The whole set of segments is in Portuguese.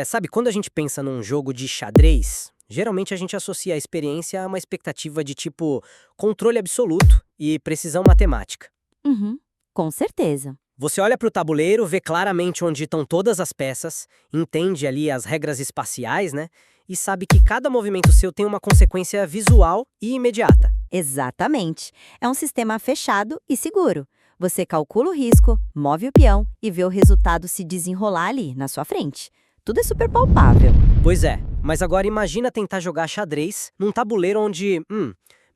Sabe, quando a gente pensa num jogo de xadrez, geralmente a gente associa a experiência a uma expectativa de tipo controle absoluto e precisão matemática. Uhum, com certeza. Você olha para o tabuleiro, vê claramente onde estão todas as peças, entende ali as regras espaciais, né? E sabe que cada movimento seu tem uma consequência visual e imediata. Exatamente. É um sistema fechado e seguro. Você calcula o risco, move o peão e vê o resultado se desenrolar ali, na sua frente. Tudo é super palpável. Pois é, mas agora imagina tentar jogar xadrez num tabuleiro onde,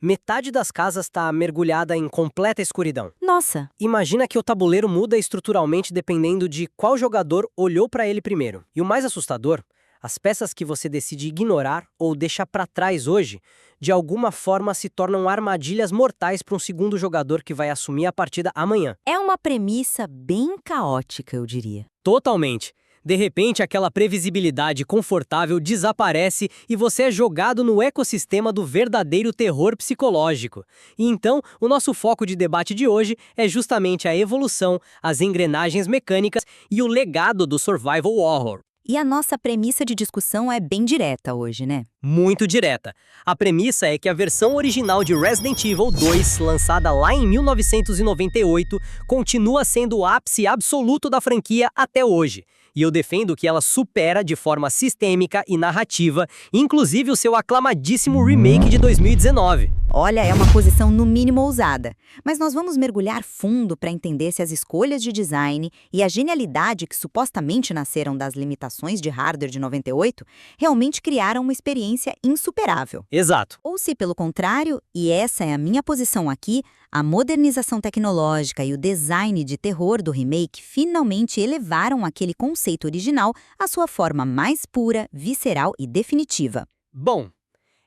metade das casas está mergulhada em completa escuridão. Nossa, Imagina que o tabuleiro muda estruturalmente dependendo de qual jogador olhou para ele primeiro. E o mais assustador, as peças que você decide ignorar ou deixar para trás hoje, de alguma forma se tornam armadilhas mortais para um segundo jogador que vai assumir a partida amanhã. é uma premissa bem caótica, eu diria. Totalmente. De repente, aquela previsibilidade confortável desaparece e você é jogado no ecossistema do verdadeiro terror psicológico. E então, o nosso foco de debate de hoje é justamente a evolução, as engrenagens mecânicas e o legado do survival horror. E a nossa premissa de discussão é bem direta hoje, né? Muito direta. A premissa é que a versão original de Resident Evil 2, lançada lá em 1998, continua sendo o ápice absoluto da franquia até hoje. E eu defendo que ela supera de forma sistêmica e narrativa, inclusive o seu aclamadíssimo remake de 2019. Olha, é uma posição no mínimo ousada, mas nós vamos mergulhar fundo para entender se as escolhas de design e a genialidade que supostamente nasceram das limitações de hardware de 98 realmente criaram uma experiência insuperável. Exato. Ou se, pelo contrário, e essa é a minha posição aqui, a modernização tecnológica e o design de terror do remake finalmente elevaram aquele conceito original à sua forma mais pura, visceral e definitiva. Bom,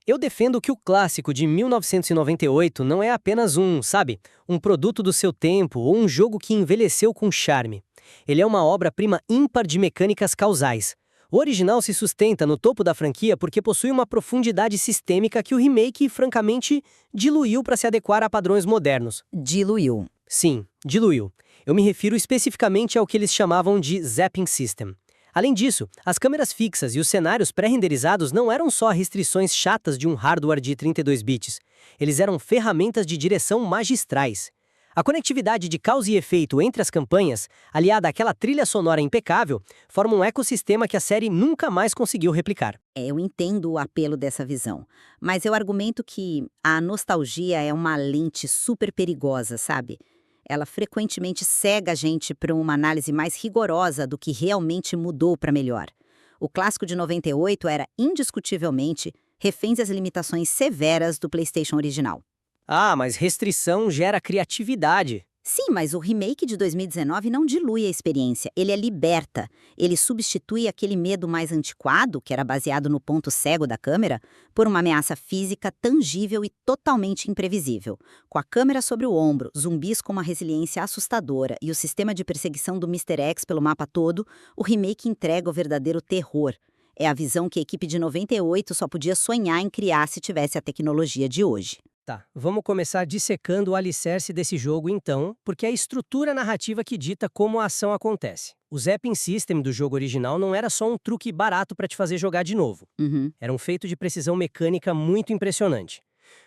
eu defendo que o clássico de 1998 não é apenas um produto do seu tempo ou um jogo que envelheceu com charme. Ele é uma obra-prima ímpar de mecânicas causais. O original se sustenta no topo da franquia porque possui uma profundidade sistêmica que o remake, francamente, diluiu para se adequar a padrões modernos. Diluiu. Sim, diluiu. Eu me refiro especificamente ao que eles chamavam de Zapping System. Além disso, as câmeras fixas e os cenários pré-renderizados não eram só restrições chatas de um hardware de 32 bits. Eles eram ferramentas de direção magistrais. A conectividade de causa e efeito entre as campanhas, aliada àquela trilha sonora impecável, forma um ecossistema que a série nunca mais conseguiu replicar. Eu entendo o apelo dessa visão, mas eu argumento que a nostalgia é uma lente super perigosa, sabe? Ela frequentemente cega a gente para uma análise mais rigorosa do que realmente mudou para melhor. O clássico de 98 era, indiscutivelmente, refém das limitações severas do PlayStation original. Ah, mas restrição gera criatividade. Sim, mas o remake de 2019 não dilui a experiência, ele a liberta. Ele substitui aquele medo mais antiquado, que era baseado no ponto cego da câmera, por uma ameaça física tangível e totalmente imprevisível. Com a câmera sobre o ombro, zumbis com uma resiliência assustadora e o sistema de perseguição do Mr. X pelo mapa todo, o remake entrega o verdadeiro terror. É a visão que a equipe de 98 só podia sonhar em criar se tivesse a tecnologia de hoje. Tá, vamos começar dissecando o alicerce desse jogo então, porque é a estrutura narrativa que dita como a ação acontece. O Zapping System do jogo original não era só um truque barato para te fazer jogar de novo. Uhum. Era um feito de precisão mecânica muito impressionante.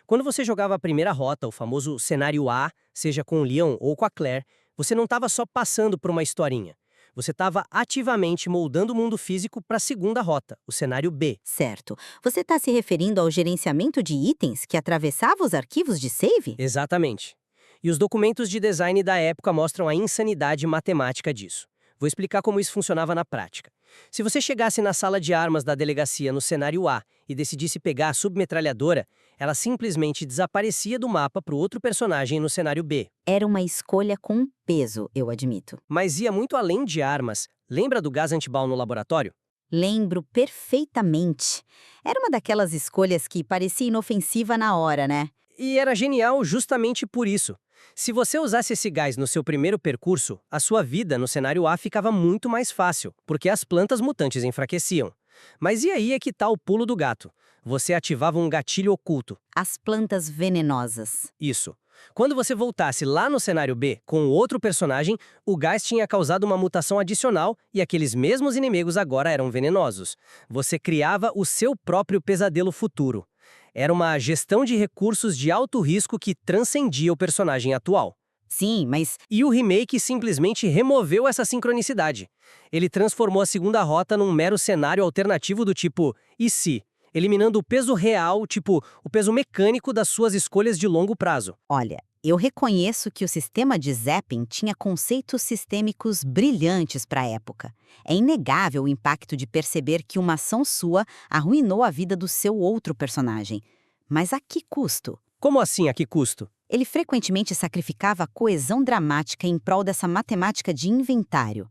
Quando você jogava a primeira rota, o famoso cenário A, seja com o Leon ou com a Claire, você não estava só passando por uma historinha. Você estava ativamente moldando o mundo físico para a segunda rota, o cenário B. Certo. Você está se referindo ao gerenciamento de itens que atravessava os arquivos de save? Exatamente. E os documentos de design da época mostram a insanidade matemática disso. Vou explicar como isso funcionava na prática. Se você chegasse na sala de armas da delegacia no cenário A e decidisse pegar a submetralhadora, ela simplesmente desaparecia do mapa para o outro personagem no cenário B. Era uma escolha com peso, eu admito. Mas ia muito além de armas. Lembra do gás antibal no laboratório? Lembro perfeitamente. Era uma daquelas escolhas que parecia inofensiva na hora, né? E era genial justamente por isso. Se você usasse esse gás no seu primeiro percurso, a sua vida no cenário A ficava muito mais fácil, porque as plantas mutantes enfraqueciam. Mas e aí é que tá o pulo do gato. Você ativava um gatilho oculto. As plantas venenosas. Isso. Quando você voltasse lá no cenário B com outro personagem, o gás tinha causado uma mutação adicional e aqueles mesmos inimigos agora eram venenosos. Você criava o seu próprio pesadelo futuro. Era uma gestão de recursos de alto risco que transcendia o personagem atual. Sim, mas E o remake simplesmente removeu essa sincronicidade. Ele transformou a segunda rota num mero cenário alternativo do tipo "e se?", eliminando o peso real, tipo o peso mecânico das suas escolhas de longo prazo. olha, eu reconheço que o sistema de zapping tinha conceitos sistêmicos brilhantes para a época. É inegável o impacto de perceber que uma ação sua arruinou a vida do seu outro personagem. Mas a que custo? Como assim, a que custo? Ele frequentemente sacrificava a coesão dramática em prol dessa matemática de inventário.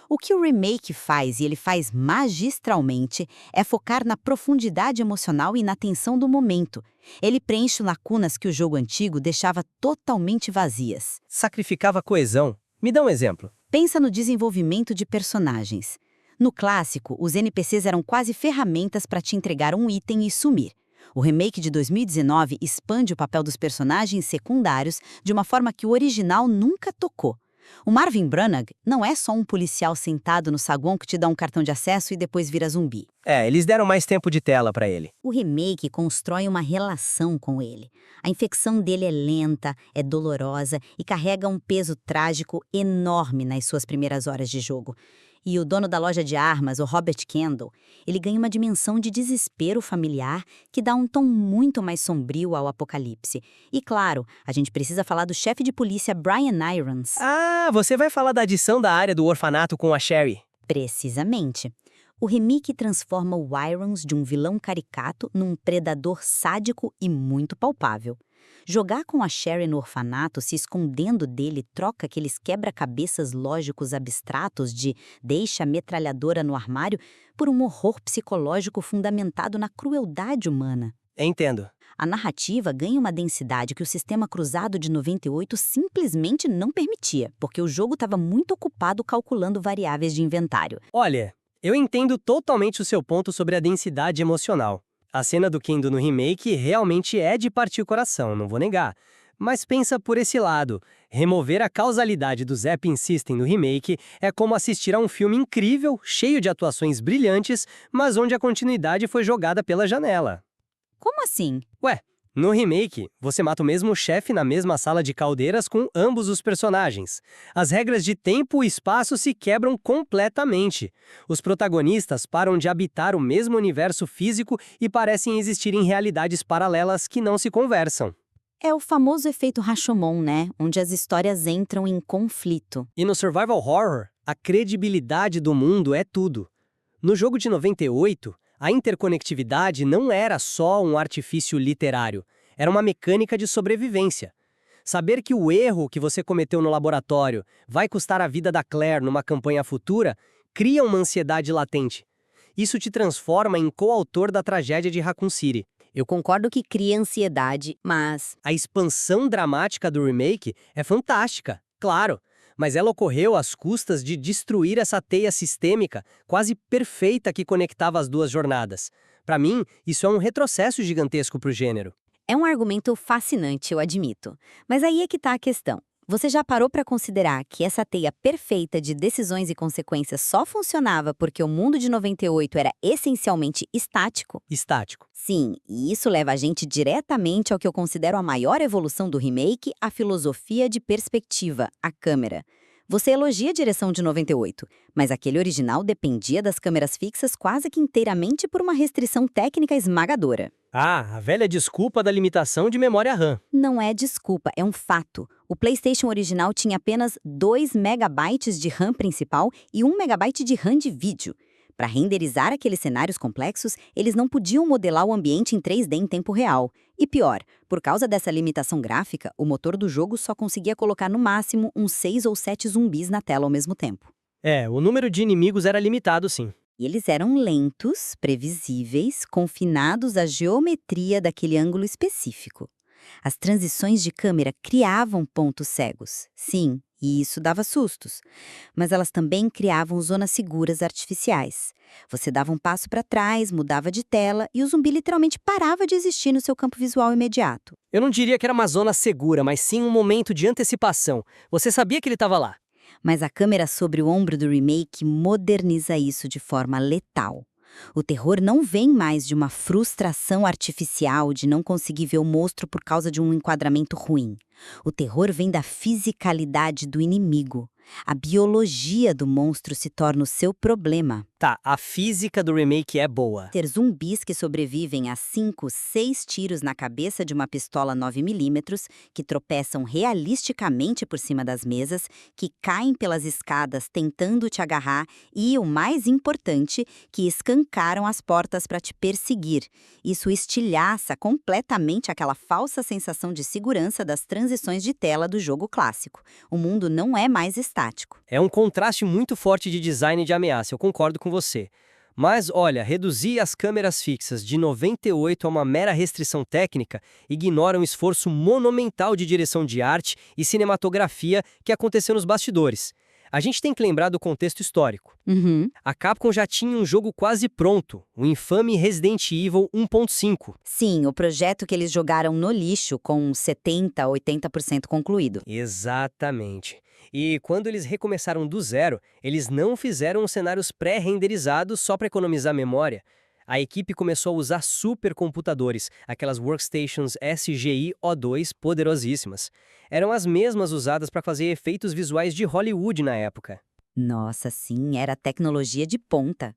O que o remake faz, e ele faz magistralmente, é focar na profundidade emocional e na tensão do momento. Ele preenche lacunas que o jogo antigo deixava totalmente vazias. Sacrificava a coesão. Me dá um exemplo. Pensa no desenvolvimento de personagens. No clássico, os NPCs eram quase ferramentas para te entregar um item e sumir. O remake de 2019 expande o papel dos personagens secundários de uma forma que o original nunca tocou. O Marvin Branagh não é só um policial sentado no saguão que te dá um cartão de acesso e depois vira zumbi. Eles deram mais tempo de tela pra ele. O remake constrói uma relação com ele. A infecção dele é lenta, é dolorosa e carrega um peso trágico enorme nas suas primeiras horas de jogo. E o dono da loja de armas, o Robert Kendall, ele ganha uma dimensão de desespero familiar que dá um tom muito mais sombrio ao apocalipse. E claro, a gente precisa falar do chefe de polícia Brian Irons. Ah, você vai falar da adição da área do orfanato com a Sherry. Precisamente. O remake transforma o Irons de um vilão caricato num predador sádico e muito palpável. Jogar com a Sherry no orfanato, se escondendo dele, troca aqueles quebra-cabeças lógicos abstratos de deixa a metralhadora no armário por um horror psicológico fundamentado na crueldade humana. Entendo. A narrativa ganha uma densidade que o sistema cruzado de 98 simplesmente não permitia, porque o jogo estava muito ocupado calculando variáveis de inventário. Olha, eu entendo totalmente o seu ponto sobre a densidade emocional. A cena do Kendo no remake realmente é de partir o coração, não vou negar. Mas pensa por esse lado. Remover a causalidade do Zapping System no remake é como assistir a um filme incrível, cheio de atuações brilhantes, mas onde a continuidade foi jogada pela janela. Como assim? Ué, no remake, você mata o mesmo chefe na mesma sala de caldeiras com ambos os personagens. As regras de tempo e espaço se quebram completamente. Os protagonistas param de habitar o mesmo universo físico e parecem existir em realidades paralelas que não se conversam. É o famoso efeito Rashomon, né? Onde as histórias entram em conflito. E no survival horror, a credibilidade do mundo é tudo. No jogo de 98, a interconectividade não era só um artifício literário, era uma mecânica de sobrevivência. Saber que o erro que você cometeu no laboratório vai custar a vida da Claire numa campanha futura cria uma ansiedade latente. Isso te transforma em coautor da tragédia de Raccoon City. Eu concordo que cria ansiedade, mas A expansão dramática do remake é fantástica, claro, mas ela ocorreu às custas de destruir essa teia sistêmica quase perfeita que conectava as duas jornadas. Para mim, isso é um retrocesso gigantesco para o gênero. é um argumento fascinante, eu admito. Mas aí é que tá a questão. Você já parou para considerar que essa teia perfeita de decisões e consequências só funcionava porque o mundo de 98 era essencialmente estático? Estático. Sim, e isso leva a gente diretamente ao que eu considero a maior evolução do remake, a filosofia de perspectiva, a câmera. Você elogia a direção de 98, mas aquele original dependia das câmeras fixas quase que inteiramente por uma restrição técnica esmagadora. Ah, a velha desculpa da limitação de memória RAM. Não é desculpa, é um fato. O PlayStation original tinha apenas 2 megabytes de RAM principal e 1 megabyte de RAM de vídeo. Para renderizar aqueles cenários complexos, eles não podiam modelar o ambiente em 3D em tempo real. E pior, por causa dessa limitação gráfica, o motor do jogo só conseguia colocar no máximo uns 6 ou 7 zumbis na tela ao mesmo tempo. O número de inimigos era limitado, sim. E eles eram lentos, previsíveis, confinados à geometria daquele ângulo específico. As transições de câmera criavam pontos cegos, sim, e isso dava sustos. Mas elas também criavam zonas seguras artificiais. Você dava um passo para trás, mudava de tela e o zumbi literalmente parava de existir no seu campo visual imediato. Eu não diria que era uma zona segura, mas sim um momento de antecipação. Você sabia que ele estava lá. Mas a câmera sobre o ombro do remake moderniza isso de forma letal. O terror não vem mais de uma frustração artificial de não conseguir ver o monstro por causa de um enquadramento ruim. O terror vem da fisicalidade do inimigo. A biologia do monstro se torna o seu problema. Tá, a física do remake é boa. Ter zumbis que sobrevivem a 5, 6 tiros na cabeça de uma pistola 9mm, que tropeçam realisticamente por cima das mesas, que caem pelas escadas tentando te agarrar e, o mais importante, que escancaram as portas para te perseguir. Isso estilhaça completamente aquela falsa sensação de segurança das transições de tela do jogo clássico. O mundo não é mais estático. É um contraste muito forte de design de ameaça, eu concordo com você. Mas, olha, reduzir as câmeras fixas de 98 a uma mera restrição técnica ignora um esforço monumental de direção de arte e cinematografia que aconteceu nos bastidores. A gente tem que lembrar do contexto histórico. A Capcom já tinha um jogo quase pronto, o infame Resident Evil 1.5. Sim, o projeto que eles jogaram no lixo com 70% a 80% concluído. Exatamente. E quando eles recomeçaram do zero, eles não fizeram os cenários pré-renderizados só para economizar memória. A equipe começou a usar supercomputadores, aquelas workstations SGI O2 poderosíssimas. Eram as mesmas usadas para fazer efeitos visuais de Hollywood na época. Nossa, sim, era tecnologia de ponta.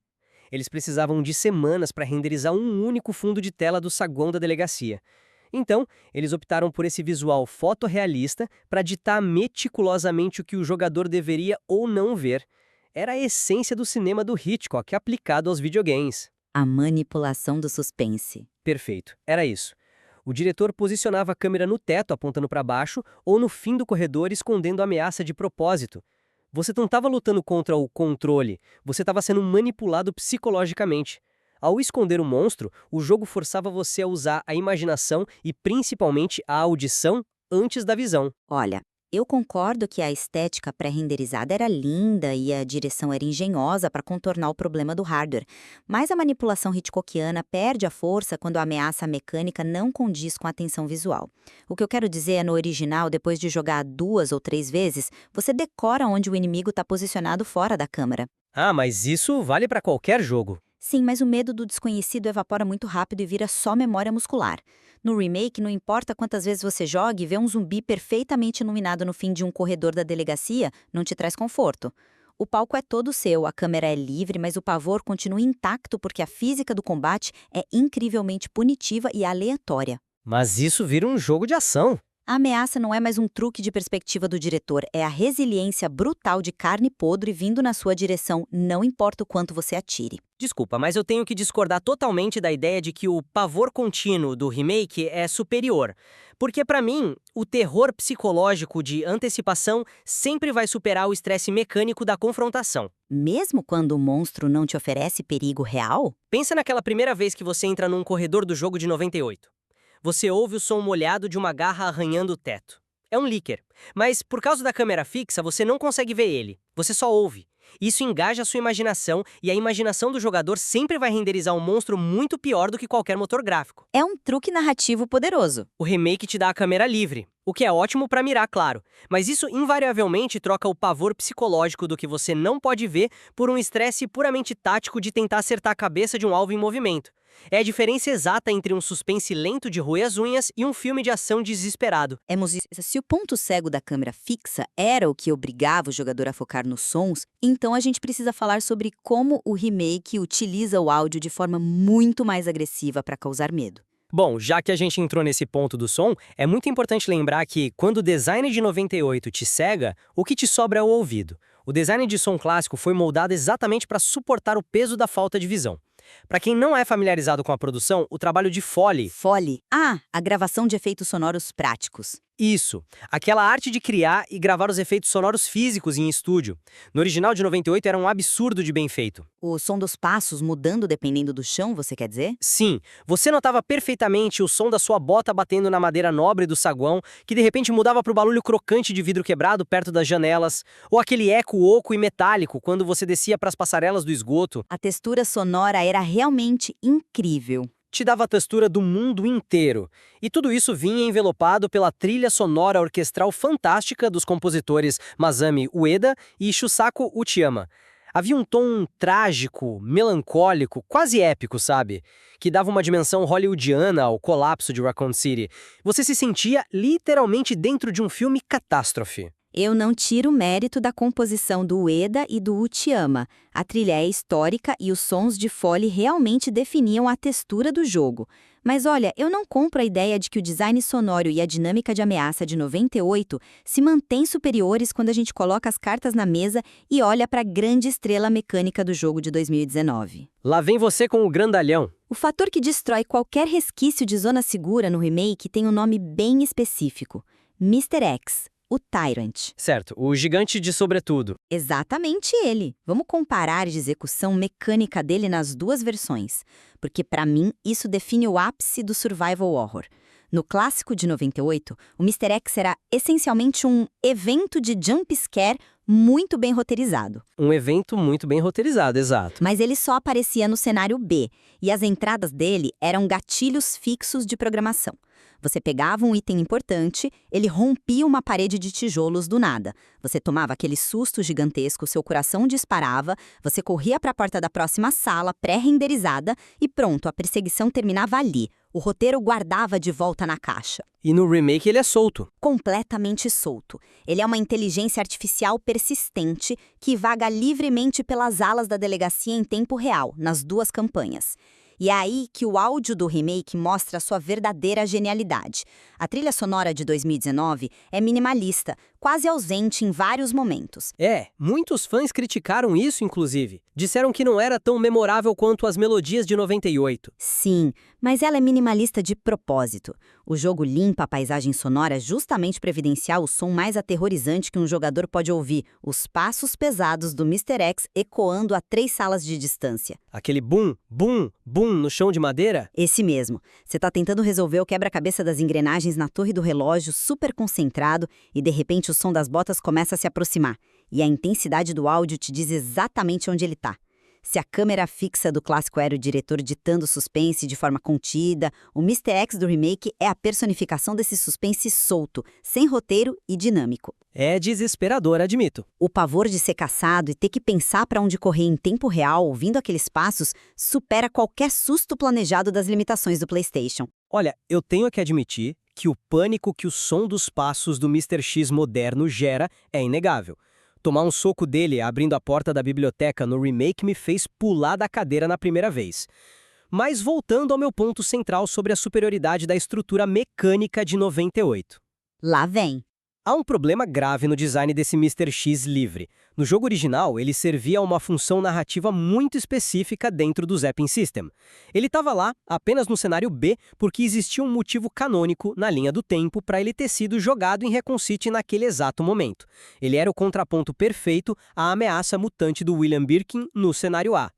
Eles precisavam de semanas para renderizar um único fundo de tela do saguão da delegacia. Então, eles optaram por esse visual fotorrealista para ditar meticulosamente o que o jogador deveria ou não ver. Era a essência do cinema do Hitchcock aplicado aos videogames. A manipulação do suspense. Perfeito, era isso. O diretor posicionava a câmera no teto apontando para baixo ou no fim do corredor escondendo a ameaça de propósito. Você não estava lutando contra o controle, você estava sendo manipulado psicologicamente. Ao esconder o monstro, o jogo forçava você a usar a imaginação e principalmente a audição antes da visão. Olha, eu concordo que a estética pré-renderizada era linda e a direção era engenhosa para contornar o problema do hardware, mas a manipulação hitchcockiana perde a força quando a ameaça mecânica não condiz com a tensão visual. O que eu quero dizer é, no original, depois de jogar 2 ou 3 vezes, você decora onde o inimigo está posicionado fora da câmera. Ah, mas isso vale para qualquer jogo. Sim, mas o medo do desconhecido evapora muito rápido e vira só memória muscular. No remake, não importa quantas vezes você jogue, ver um zumbi perfeitamente iluminado no fim de um corredor da delegacia não te traz conforto. O palco é todo seu, a câmera é livre, mas o pavor continua intacto porque a física do combate é incrivelmente punitiva e aleatória. Mas isso vira um jogo de ação. A ameaça não é mais um truque de perspectiva do diretor, é a resiliência brutal de carne podre vindo na sua direção, não importa o quanto você atire. Desculpa, mas eu tenho que discordar totalmente da ideia de que o pavor contínuo do remake é superior. Porque, pra mim, o terror psicológico de antecipação sempre vai superar o estresse mecânico da confrontação. Mesmo quando o monstro não te oferece perigo real? Pensa naquela primeira vez que você entra num corredor do jogo de 98. Você ouve o som molhado de uma garra arranhando o teto. É um leaker, mas por causa da câmera fixa você não consegue ver ele, você só ouve. Isso engaja a sua imaginação e a imaginação do jogador sempre vai renderizar um monstro muito pior do que qualquer motor gráfico. É um truque narrativo poderoso. O remake te dá a câmera livre, o que é ótimo para mirar, claro, mas isso invariavelmente troca o pavor psicológico do que você não pode ver por um estresse puramente tático de tentar acertar a cabeça de um alvo em movimento. É a diferença exata entre um suspense lento de roer as unhas e um filme de ação desesperado. Se o ponto cego da câmera fixa era o que obrigava o jogador a focar nos sons, então a gente precisa falar sobre como o remake utiliza o áudio de forma muito mais agressiva para causar medo. Bom, já que a gente entrou nesse ponto do som, é muito importante lembrar que, quando o design de 98 te cega, o que te sobra é o ouvido. O design de som clássico foi moldado exatamente para suportar o peso da falta de visão. Para quem não é familiarizado com a produção, o trabalho de Foley... Foley. Ah, a gravação de efeitos sonoros práticos. Isso, aquela arte de criar e gravar os efeitos sonoros físicos em estúdio. No original de 98 era um absurdo de bem feito. O som dos passos mudando dependendo do chão, você quer dizer? Sim, você notava perfeitamente o som da sua bota batendo na madeira nobre do saguão, que de repente mudava para o barulho crocante de vidro quebrado perto das janelas, ou aquele eco oco e metálico quando você descia para as passarelas do esgoto. A textura sonora era realmente incrível. Te dava a textura do mundo inteiro. E tudo isso vinha envelopado pela trilha sonora orquestral fantástica dos compositores Masami Ueda e Shusaku Uchiyama. Havia um tom trágico, melancólico, quase épico, sabe? Que dava uma dimensão hollywoodiana ao colapso de Raccoon City. Você se sentia literalmente dentro de um filme catástrofe. Eu não tiro o mérito da composição do Ueda e do Uchiyama. A trilha é histórica e os sons de fole realmente definiam a textura do jogo. Mas olha, eu não compro a ideia de que o design sonoro e a dinâmica de ameaça de 98 se mantêm superiores quando a gente coloca as cartas na mesa e olha para a grande estrela mecânica do jogo de 2019. Lá vem você com o grandalhão. O fator que destrói qualquer resquício de zona segura no remake tem um nome bem específico: Mr. X. O Tyrant. Certo, o gigante de sobretudo. Exatamente ele. Vamos comparar de execução mecânica dele nas duas versões, porque para mim isso define o ápice do survival horror. No clássico de 98, o Mr. X era essencialmente um evento de jump scare muito bem roteirizado. Um evento muito bem roteirizado, exato. Mas ele só aparecia no cenário B, e as entradas dele eram gatilhos fixos de programação. Você pegava um item importante, ele rompia uma parede de tijolos do nada. Você tomava aquele susto gigantesco, seu coração disparava, você corria para a porta da próxima sala, pré-renderizada, e pronto, a perseguição terminava ali. O roteiro guardava de volta na caixa. E no remake ele é solto. Completamente solto. Ele é uma inteligência artificial persistente que vaga livremente pelas alas da delegacia em tempo real, nas duas campanhas. E é aí que o áudio do remake mostra sua verdadeira genialidade. A trilha sonora de 2019 é minimalista, quase ausente em vários momentos. Muitos fãs criticaram isso, inclusive. Disseram que não era tão memorável quanto as melodias de 98. Sim, mas ela é minimalista de propósito. O jogo limpa a paisagem sonora justamente para evidenciar o som mais aterrorizante que um jogador pode ouvir, os passos pesados do Mr. X ecoando a 3 salas de distância. Aquele bum, bum, bum no chão de madeira? Esse mesmo. Você tá tentando resolver o quebra-cabeça das engrenagens na torre do relógio, super concentrado, e de repente o som das botas começa a se aproximar. E a intensidade do áudio te diz exatamente onde ele tá. Se a câmera fixa do clássico era o diretor ditando suspense de forma contida, o Mr. X do remake é a personificação desse suspense solto, sem roteiro e dinâmico. É desesperador, admito. O pavor de ser caçado e ter que pensar para onde correr em tempo real, ouvindo aqueles passos, supera qualquer susto planejado das limitações do PlayStation. Olha, eu tenho que admitir que o pânico que o som dos passos do Mr. X moderno gera é inegável. Tomar um soco dele abrindo a porta da biblioteca no remake me fez pular da cadeira na primeira vez. Mas voltando ao meu ponto central sobre a superioridade da estrutura mecânica de 98. Lá vem. Há um problema grave no design desse Mr. X livre. No jogo original, ele servia a uma função narrativa muito específica dentro do Zapping System. Ele estava lá, apenas no cenário B, porque existia um motivo canônico na linha do tempo para ele ter sido jogado em Raccoon City naquele exato momento. Ele era o contraponto perfeito à ameaça mutante do William Birkin no cenário A.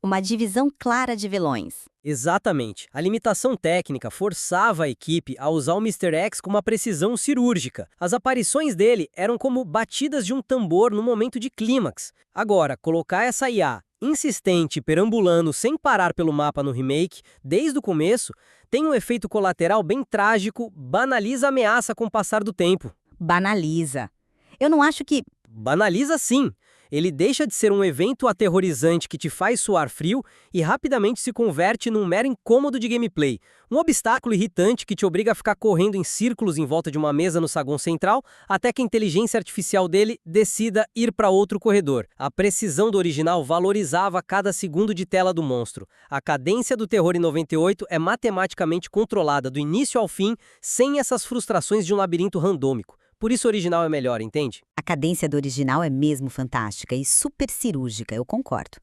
Uma divisão clara de vilões. Exatamente. A limitação técnica forçava a equipe a usar o Mr. X com uma precisão cirúrgica. As aparições dele eram como batidas de um tambor no momento de clímax. Agora, colocar essa IA insistente, perambulando sem parar pelo mapa no remake, desde o começo, tem um efeito colateral bem trágico, banaliza a ameaça com o passar do tempo. Banaliza. Eu não acho que... Banaliza sim. Ele deixa de ser um evento aterrorizante que te faz suar frio e rapidamente se converte num mero incômodo de gameplay. Um obstáculo irritante que te obriga a ficar correndo em círculos em volta de uma mesa no saguão central até que a inteligência artificial dele decida ir para outro corredor. A precisão do original valorizava cada segundo de tela do monstro. A cadência do terror em 98 é matematicamente controlada do início ao fim, sem essas frustrações de um labirinto randômico. Por isso o original é melhor, entende? A cadência do original é mesmo fantástica e super cirúrgica, eu concordo.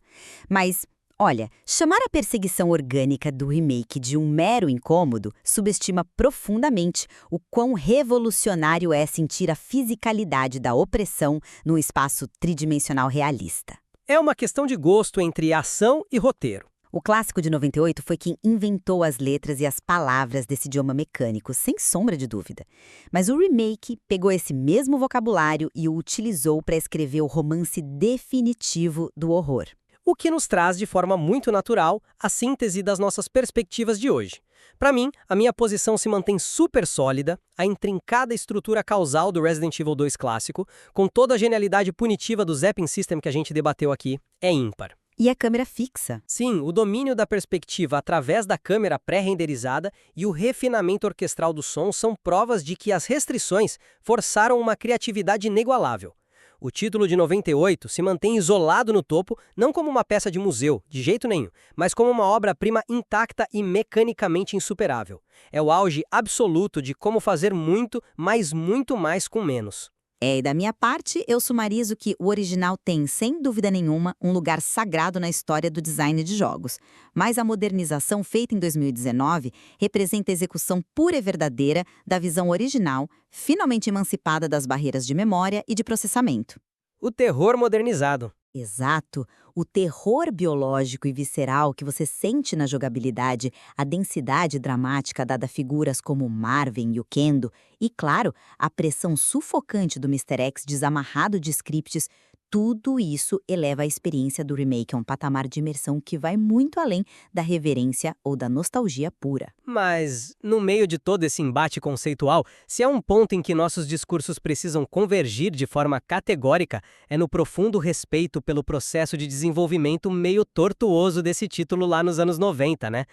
Mas, Olha, chamar a perseguição orgânica do remake de um mero incômodo subestima profundamente o quão revolucionário é sentir a fisicalidade da opressão num espaço tridimensional realista. É uma questão de gosto entre ação e roteiro. O clássico de 98 foi quem inventou as letras e as palavras desse idioma mecânico, sem sombra de dúvida. Mas o remake pegou esse mesmo vocabulário e o utilizou para escrever o romance definitivo do horror. O que nos traz de forma muito natural a síntese das nossas perspectivas de hoje. Para mim, a minha posição se mantém super sólida, a intrincada estrutura causal do Resident Evil 2 clássico, com toda a genialidade punitiva do Zapping System que a gente debateu aqui, é ímpar. E a câmera fixa. Sim, o domínio da perspectiva através da câmera pré-renderizada e o refinamento orquestral do som são provas de que as restrições forçaram uma criatividade inigualável. O título de 98 se mantém isolado no topo, não como uma peça de museu, de jeito nenhum, mas como uma obra-prima intacta e mecanicamente insuperável. É o auge absoluto de como fazer muito, mas muito mais com menos. E da minha parte, eu sumarizo que o original tem, sem dúvida nenhuma, um lugar sagrado na história do design de jogos. Mas a modernização feita em 2019 representa a execução pura e verdadeira da visão original, finalmente emancipada das barreiras de memória e de processamento. O terror modernizado. Exato. O terror biológico e visceral que você sente na jogabilidade, a densidade dramática dada a figuras como Marvin e o Kendo, e, claro, a pressão sufocante do Mr. X desamarrado de scripts, tudo isso eleva a experiência do remake a um patamar de imersão que vai muito além da reverência ou da nostalgia pura. Mas, no meio de todo esse embate conceitual, se há um ponto em que nossos discursos precisam convergir de forma categórica, é no profundo respeito pelo processo de desenvolvimento meio tortuoso desse título lá nos anos 90, né?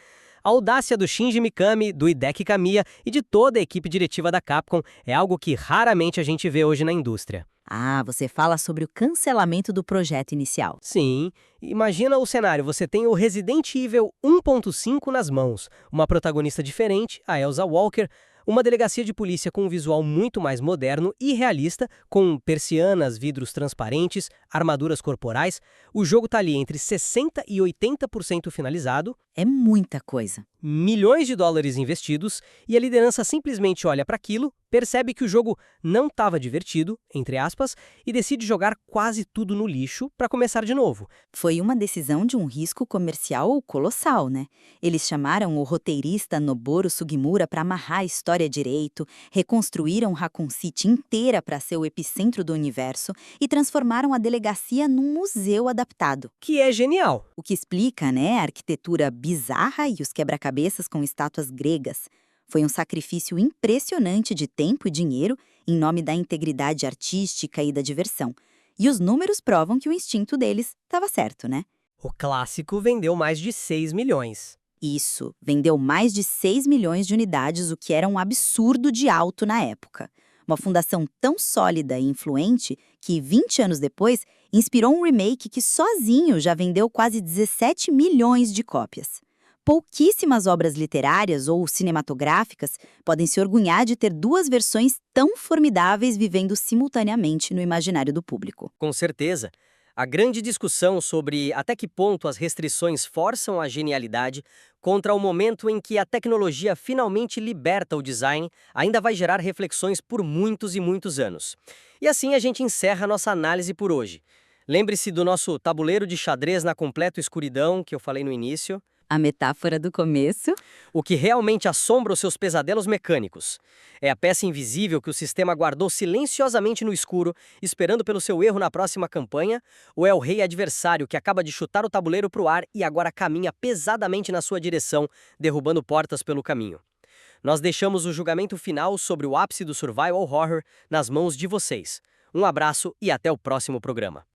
A audácia do Shinji Mikami, do Hideki Kamiya e de toda a equipe diretiva da Capcom é algo que raramente a gente vê hoje na indústria. Ah, você fala sobre o cancelamento do projeto inicial. Sim, imagina o cenário, você tem o Resident Evil 1.5 nas mãos, uma protagonista diferente, a Elsa Walker, uma delegacia de polícia com um visual muito mais moderno e realista, com persianas, vidros transparentes, armaduras corporais. O jogo tá ali entre 60% e 80% finalizado, É muita coisa. milhões de dólares investidos, e a liderança simplesmente olha para aquilo, percebe que o jogo não estava divertido, entre aspas, e decide jogar quase tudo no lixo para começar de novo. Foi uma decisão de um risco comercial colossal, né? Eles chamaram o roteirista Noboru Sugimura para amarrar a história direito, reconstruíram Raccoon City inteira para ser o epicentro do universo e transformaram a delegacia num museu adaptado. Que é genial. O que explica, né, a arquitetura bizarra e os quebra-cabeças com estátuas gregas. Foi um sacrifício impressionante de tempo e dinheiro em nome da integridade artística e da diversão. E os números provam que o instinto deles estava certo, né? O clássico vendeu mais de 6 milhões. Isso, vendeu mais de 6 milhões de unidades, o que era um absurdo de alto na época. Uma fundação tão sólida e influente que, 20 anos depois, inspirou um remake que sozinho já vendeu quase 17 milhões de cópias. Pouquíssimas obras literárias ou cinematográficas podem se orgulhar de ter duas versões tão formidáveis vivendo simultaneamente no imaginário do público. Com certeza. A grande discussão sobre até que ponto as restrições forçam a genialidade contra o momento em que a tecnologia finalmente liberta o design ainda vai gerar reflexões por muitos e muitos anos. E assim a gente encerra nossa análise por hoje. Lembre-se do nosso tabuleiro de xadrez na completa escuridão que eu falei no início. A metáfora do começo. O que realmente assombra os seus pesadelos mecânicos é a peça invisível que o sistema guardou silenciosamente no escuro, esperando pelo seu erro na próxima campanha, ou é o rei adversário que acaba de chutar o tabuleiro para o ar e agora caminha pesadamente na sua direção, derrubando portas pelo caminho. Nós deixamos o julgamento final sobre o ápice do survival horror nas mãos de vocês. Um abraço e até o próximo programa.